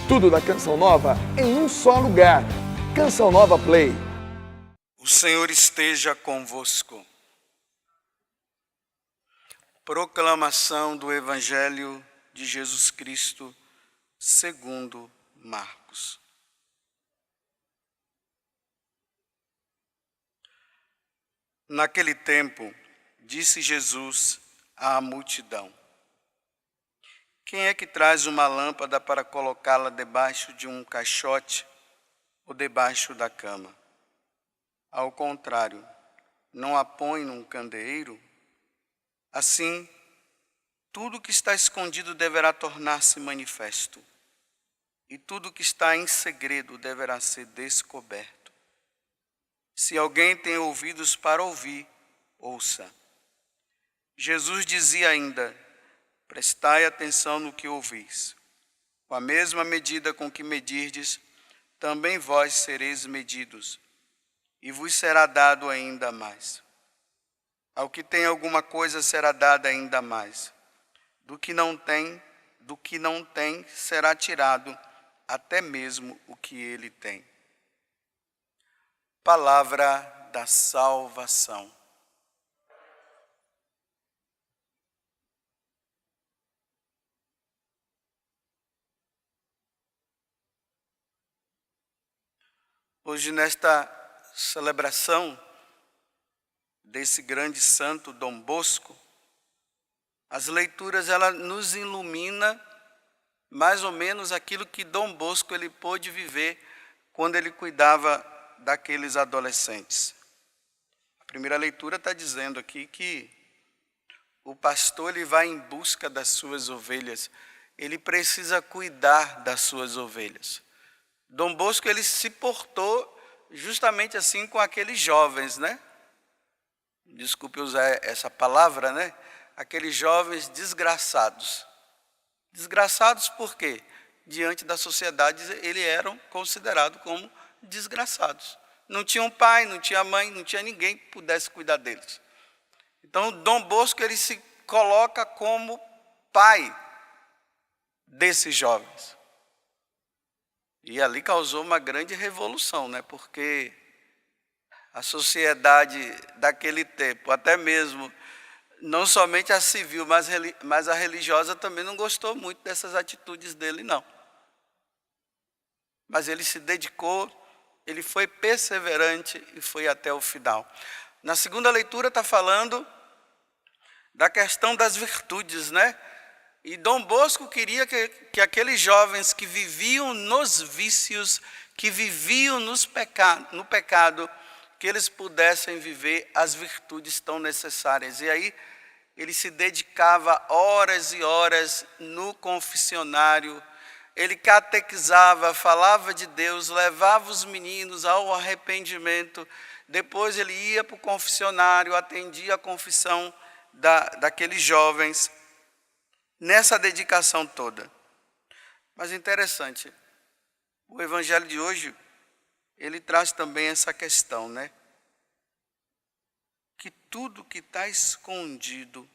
Tudo da Canção Nova em um só lugar. Canção Nova Play. O Senhor esteja convosco. Proclamação do Evangelho de Jesus Cristo segundo Marcos. Naquele tempo, disse Jesus à multidão: quem é que traz uma lâmpada para colocá-la debaixo de um caixote ou debaixo da cama? Ao contrário, não a põe num candeeiro? Assim, tudo que está escondido deverá tornar-se manifesto, e tudo que está em segredo deverá ser descoberto. Se alguém tem ouvidos para ouvir, ouça. Jesus dizia ainda: prestai atenção no que ouvis. Com a mesma medida com que medirdes, também vós sereis medidos, e vos será dado ainda mais. Ao que tem alguma coisa será dada ainda mais. Do que não tem será tirado até mesmo o que ele tem. Palavra da salvação. Hoje, nesta celebração desse grande santo Dom Bosco, as leituras ela nos ilumina mais ou menos aquilo que Dom Bosco ele pôde viver quando ele cuidava daqueles adolescentes. A primeira leitura está dizendo aqui que o pastor ele vai em busca das suas ovelhas, ele precisa cuidar das suas ovelhas. Dom Bosco ele se portou justamente assim com aqueles jovens, né? Desculpe usar essa palavra, né? Aqueles jovens desgraçados. Desgraçados por quê? Diante da sociedade eles eram considerados como desgraçados. Não tinham pai, não tinha mãe, não tinha ninguém que pudesse cuidar deles. Então Dom Bosco ele se coloca como pai desses jovens. E ali causou uma grande revolução, né? Porque a sociedade daquele tempo, até mesmo, não somente a civil, mas a religiosa também não gostou muito dessas atitudes dele, não. Mas ele se dedicou, ele foi perseverante e foi até o final. Na segunda leitura está falando da questão das virtudes, né? E Dom Bosco queria que aqueles jovens que viviam nos vícios, que viviam no pecado, que eles pudessem viver as virtudes tão necessárias. E aí ele se dedicava horas e horas no confessionário, ele catequizava, falava de Deus, levava os meninos ao arrependimento, depois ele ia para o confessionário, atendia a confissão daqueles jovens, nessa dedicação toda. Mas interessante, o Evangelho de hoje, ele traz também essa questão, né? Que tudo que está escondido,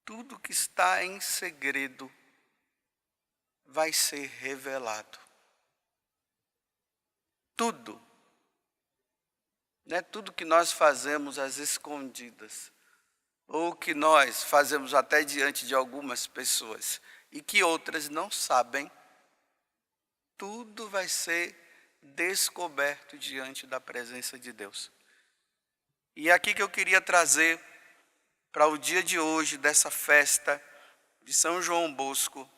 tudo que está em segredo, vai ser revelado. Tudo. Não é tudo que nós fazemos às escondidas, ou que nós fazemos até diante de algumas pessoas, e que outras não sabem, tudo vai ser descoberto diante da presença de Deus. E é aqui que eu queria trazer para o dia de hoje, dessa festa de São João Bosco,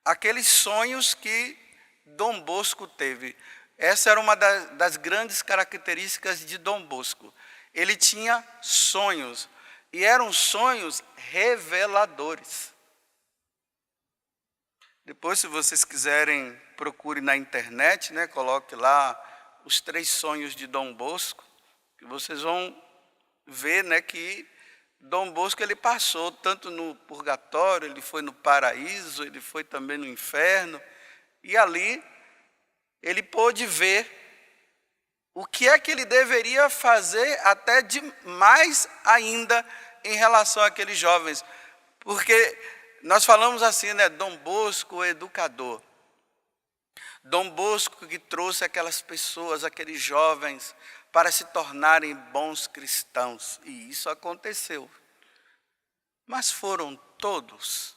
aqueles sonhos que Dom Bosco teve. Essa era uma das grandes características de Dom Bosco. Ele tinha sonhos, e eram sonhos reveladores. Depois, se vocês quiserem, procure na internet, né? Coloque lá os 3 sonhos de Dom Bosco, que vocês vão ver, né, que Dom Bosco ele passou tanto no purgatório, ele foi no paraíso, ele foi também no inferno, e ali ele pôde ver o que é que ele deveria fazer até de mais ainda em relação àqueles jovens. Porque nós falamos assim, né, Dom Bosco, o educador. Dom Bosco que trouxe aquelas pessoas, aqueles jovens, para se tornarem bons cristãos. E isso aconteceu. Mas foram todos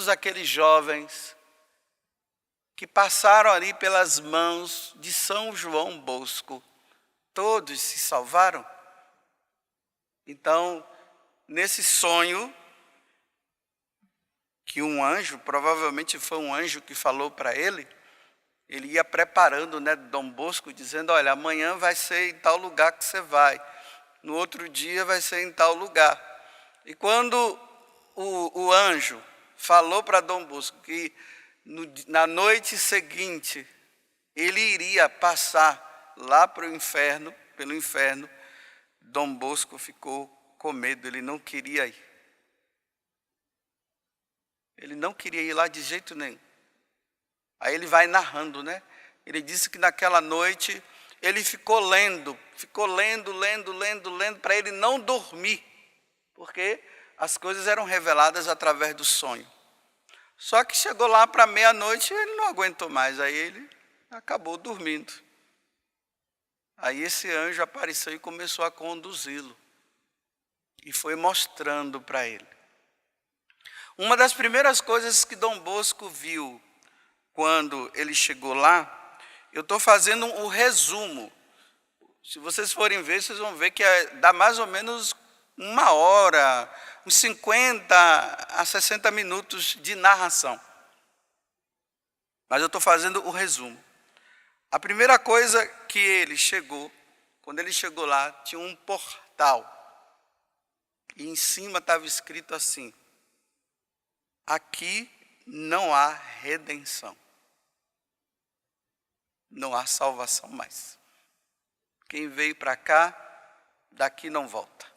aqueles jovens que passaram ali pelas mãos de São João Bosco, todos se salvaram? Então, nesse sonho, que um anjo, provavelmente foi um anjo que falou para ele ia preparando, né, Dom Bosco, dizendo, olha, amanhã vai ser em tal lugar que você vai, no outro dia vai ser em tal lugar. E quando o anjo falou para Dom Bosco que na noite seguinte ele iria passar lá pelo inferno, Dom Bosco ficou com medo, ele não queria ir. Ele não queria ir lá de jeito nenhum. Aí ele vai narrando, né? Ele disse que naquela noite ele ficou lendo, para ele não dormir, porque as coisas eram reveladas através do sonho. Só que chegou lá para meia-noite e ele não aguentou mais, aí ele acabou dormindo. Aí esse anjo apareceu e começou a conduzi-lo. E foi mostrando para ele. Uma das primeiras coisas que Dom Bosco viu quando ele chegou lá, eu estou fazendo um resumo. Se vocês forem ver, vocês vão ver que dá mais ou menos 1 hora, uns 50 a 60 minutos de narração. Mas eu estou fazendo o resumo. A primeira coisa que ele chegou, quando ele chegou lá, tinha um portal. E em cima estava escrito assim, aqui não há redenção. Não há salvação mais. Quem veio para cá, daqui não volta.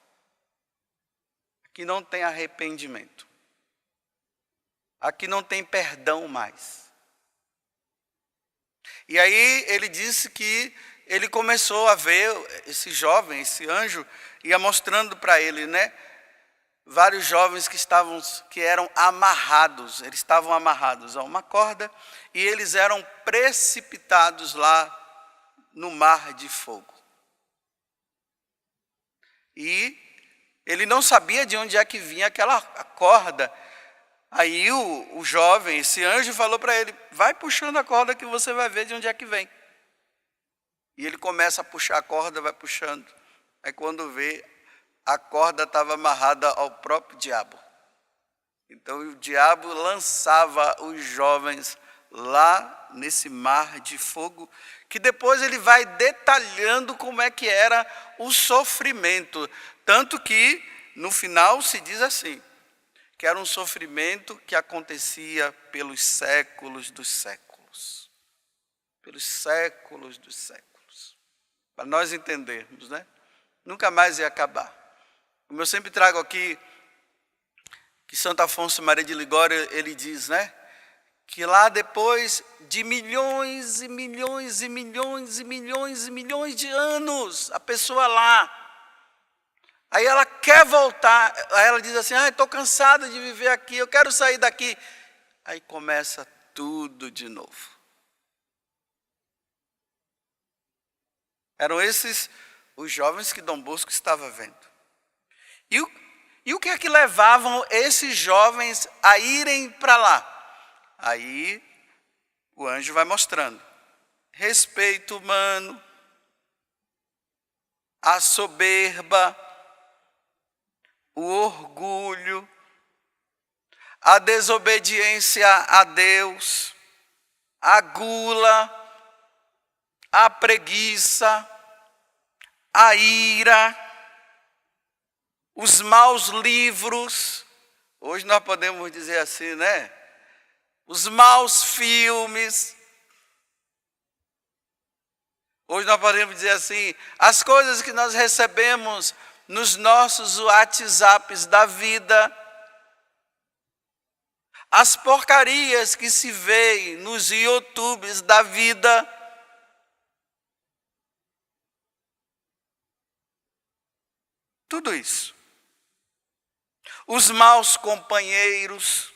Aqui não tem arrependimento. Aqui não tem perdão mais. E aí ele disse que ele começou a ver esse jovem, esse anjo, ia mostrando para ele, né? Vários jovens que eram amarrados, eles estavam amarrados a uma corda e eles eram precipitados lá no mar de fogo. E ele não sabia de onde é que vinha aquela corda. Aí o jovem, esse anjo, falou para ele, vai puxando a corda que você vai ver de onde é que vem. E ele começa a puxar a corda, vai puxando. Aí quando vê, a corda estava amarrada ao próprio diabo. Então o diabo lançava os jovens lá nesse mar de fogo, que depois ele vai detalhando como é que era o sofrimento. Tanto que no final se diz assim, que era um sofrimento que acontecia pelos séculos dos séculos. Pelos séculos dos séculos. Para nós entendermos, né? Nunca mais ia acabar. Como eu sempre trago aqui, que Santo Afonso Maria de Ligório, ele diz, né? Que lá depois de milhões e milhões e milhões e milhões e milhões de anos, a pessoa lá, aí ela quer voltar, aí ela diz assim, estou cansada de viver aqui, eu quero sair daqui. Aí começa tudo de novo. Eram esses os jovens que Dom Bosco estava vendo. E o que é que levavam esses jovens a irem para lá? Aí o anjo vai mostrando. Respeito humano, a soberba, o orgulho, a desobediência a Deus, a gula, a preguiça, a ira, os maus livros, hoje nós podemos dizer assim, né? Os maus filmes, hoje nós podemos dizer assim, as coisas que nós recebemos nos nossos WhatsApps da vida, as porcarias que se veem nos YouTubes da vida, tudo isso. Os maus companheiros,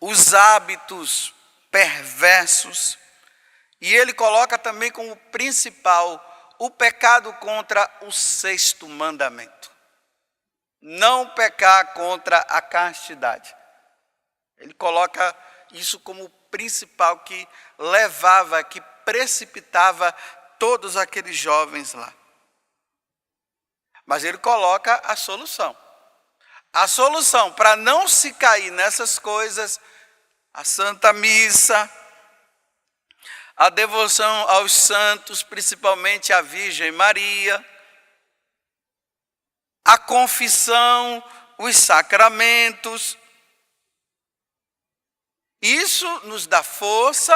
os hábitos perversos, e ele coloca também como principal o pecado contra o sexto mandamento. Não pecar contra a castidade. Ele coloca isso como principal que levava, que precipitava todos aqueles jovens lá. Mas ele coloca a solução. A solução para não se cair nessas coisas, a Santa Missa, a devoção aos santos, principalmente à Virgem Maria, a confissão, os sacramentos. Isso nos dá força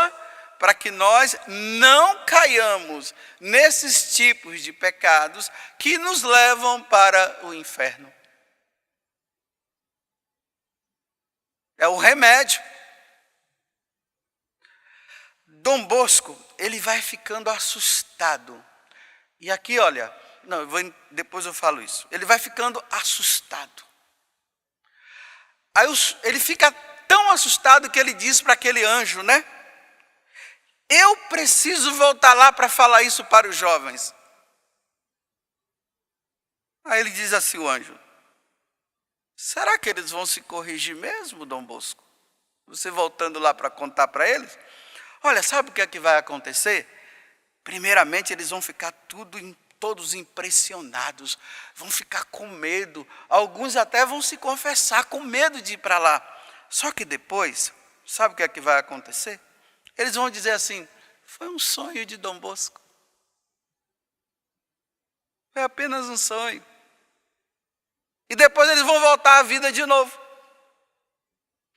para que nós não caiamos nesses tipos de pecados que nos levam para o inferno. É o remédio. Dom Bosco, ele vai ficando assustado. E aqui, olha, depois eu falo isso. Ele vai ficando assustado. Aí ele fica tão assustado que ele diz para aquele anjo, né? Eu preciso voltar lá para falar isso para os jovens. Aí ele diz assim, o anjo: será que eles vão se corrigir mesmo, Dom Bosco? Você voltando lá para contar para eles? Olha, sabe o que é que vai acontecer? Primeiramente, eles vão ficar todos impressionados, vão ficar com medo. Alguns até vão se confessar com medo de ir para lá. Só que depois, sabe o que é que vai acontecer? Eles vão dizer assim: foi um sonho de Dom Bosco. Foi apenas um sonho. E depois eles vão voltar à vida de novo.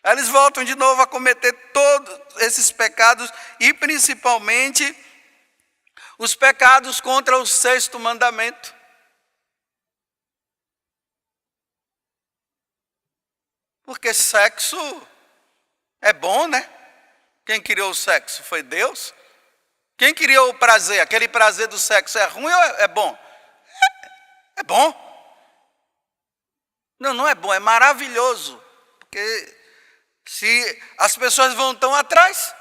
Aí eles voltam de novo a cometer todos esses pecados e principalmente os pecados contra o sexto mandamento. Porque sexo é bom, né? Quem criou o sexo foi Deus. Quem criou o prazer? Aquele prazer do sexo é ruim ou é bom? É bom. Não é bom, é maravilhoso. Porque se as pessoas vão tão atrás.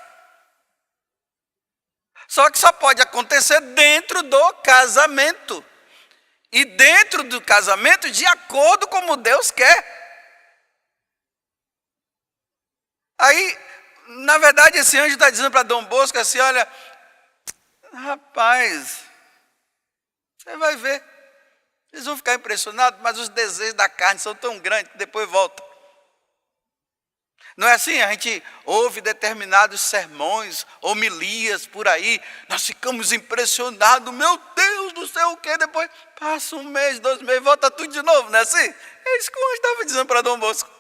Só que só pode acontecer dentro do casamento. E dentro do casamento, de acordo com como Deus quer. Aí, na verdade, esse anjo está dizendo para Dom Bosco assim: olha, rapaz, você vai ver. Eles vão ficar impressionados, mas os desejos da carne são tão grandes que depois voltam. Não é assim? A gente ouve determinados sermões, homilias por aí, nós ficamos impressionados, meu Deus do céu, o quê? Depois passa um mês, 2 meses, volta tudo de novo, não é assim? É isso que eu estava dizendo para Dom Bosco.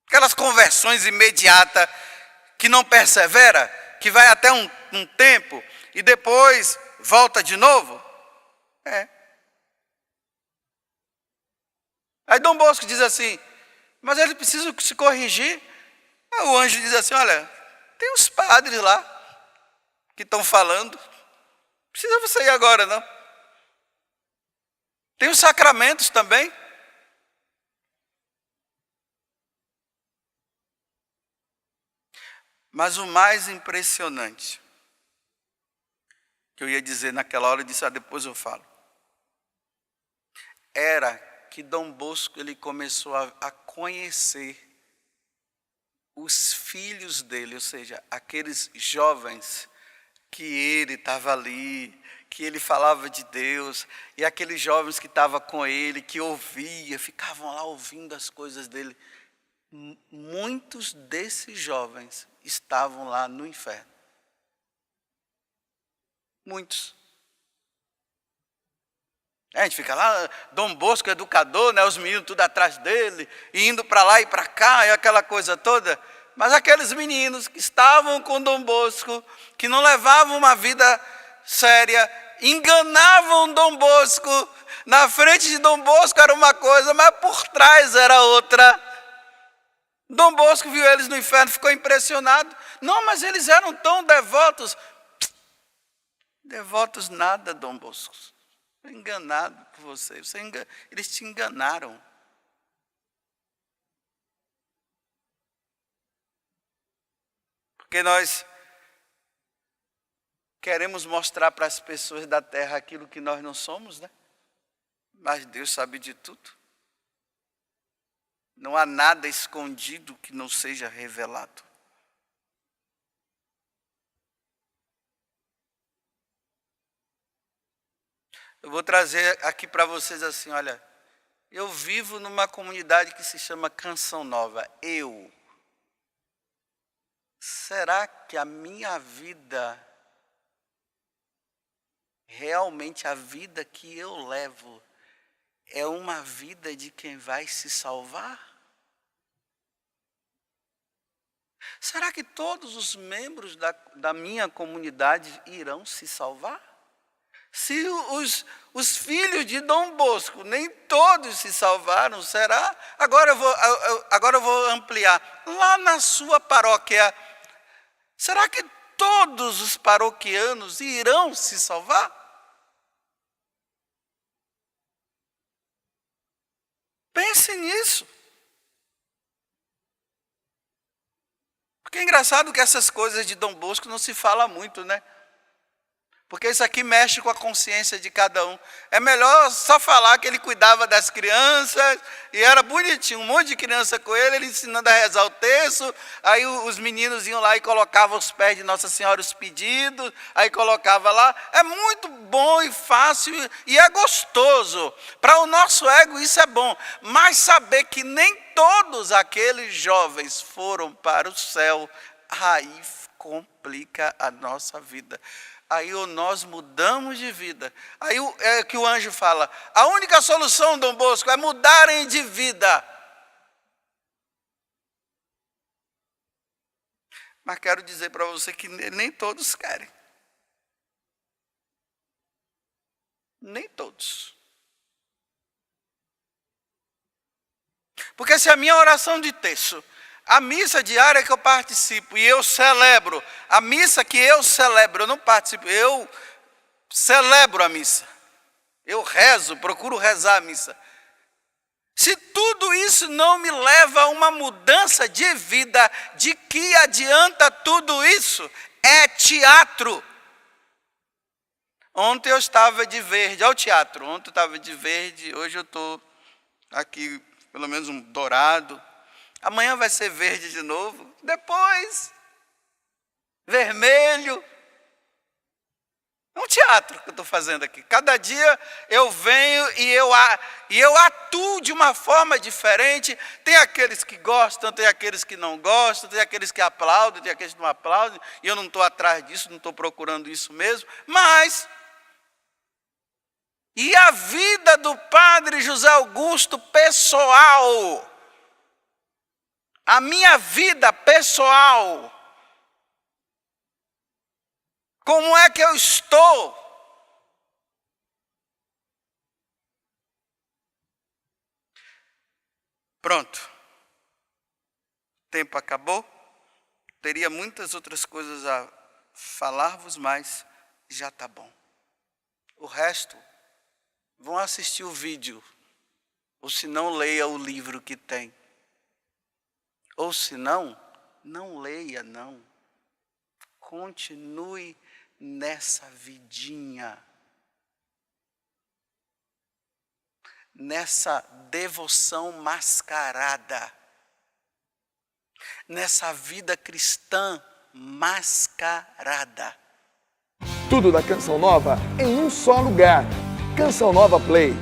Aquelas conversões imediatas, que não persevera, que vai até um tempo, e depois volta de novo. Aí Dom Bosco diz assim: mas ele precisa se corrigir. Aí o anjo diz assim: olha, tem os padres lá que estão falando. Não precisa você ir agora, não. Tem os sacramentos também. Mas o mais impressionante, que eu ia dizer naquela hora, eu disse: depois eu falo. Era que Dom Bosco ele começou a conhecer os filhos dele, ou seja, aqueles jovens que ele estava ali, que ele falava de Deus, e aqueles jovens que estavam com ele, que ouvia, ficavam lá ouvindo as coisas dele. Muitos desses jovens estavam lá no inferno. Muitos. A gente fica lá, Dom Bosco, educador, né, os meninos tudo atrás dele, e indo para lá e para cá, e aquela coisa toda. Mas aqueles meninos que estavam com Dom Bosco, que não levavam uma vida séria, enganavam Dom Bosco. Na frente de Dom Bosco era uma coisa, mas por trás era outra. Dom Bosco viu eles no inferno, ficou impressionado. Não, mas eles eram tão devotos. Devotos nada, Dom Bosco. Enganado por você. Eles te enganaram. Porque nós queremos mostrar para as pessoas da terra aquilo que nós não somos, né? Mas Deus sabe de tudo. Não há nada escondido que não seja revelado. Eu vou trazer aqui para vocês assim, olha, eu vivo numa comunidade que se chama Canção Nova. Será que a minha vida, realmente a vida que eu levo, é uma vida de quem vai se salvar? Será que todos os membros da minha comunidade irão se salvar? Se os filhos de Dom Bosco, nem todos se salvaram, será? Agora eu vou ampliar. Lá na sua paróquia, será que todos os paroquianos irão se salvar? Pense nisso. Porque é engraçado que essas coisas de Dom Bosco não se fala muito, né? Porque isso aqui mexe com a consciência de cada um. É melhor só falar que ele cuidava das crianças, e era bonitinho, um monte de criança com ele ensinando a rezar o terço, aí os meninos iam lá e colocavam os pés de Nossa Senhora os pedidos, aí colocava lá. É muito bom e fácil, e é gostoso. Para o nosso ego isso é bom, mas saber que nem todos aqueles jovens foram para o céu, aí complica a nossa vida. Aí nós mudamos de vida. Aí é que o anjo fala, a única solução, Dom Bosco, é mudarem de vida. Mas quero dizer para você que nem todos querem. Nem todos. Porque se a minha oração de terço, a missa diária que eu participo e eu celebro, a missa que eu celebro, eu não participo, eu celebro a missa. Eu rezo, procuro rezar a missa. Se tudo isso não me leva a uma mudança de vida, de que adianta tudo isso? É teatro. Ontem eu estava de verde, ao teatro, ontem eu estava de verde, hoje eu estou aqui, pelo menos um dourado. Amanhã vai ser verde de novo, depois vermelho. É um teatro que eu estou fazendo aqui. Cada dia eu venho e eu atuo de uma forma diferente. Tem aqueles que gostam, tem aqueles que não gostam, tem aqueles que aplaudem, tem aqueles que não aplaudem. E eu não estou atrás disso, não estou procurando isso mesmo. Mas, e a vida do padre José Augusto pessoal? A minha vida pessoal, como é que eu estou? Pronto. O tempo acabou. Teria muitas outras coisas a falar-vos, mas já está bom. O resto, vão assistir o vídeo, ou se não, leia o livro que tem. Ou se não, não leia, não. Continue nessa vidinha, nessa devoção mascarada, nessa vida cristã mascarada. Tudo da Canção Nova em um só lugar. Canção Nova Play.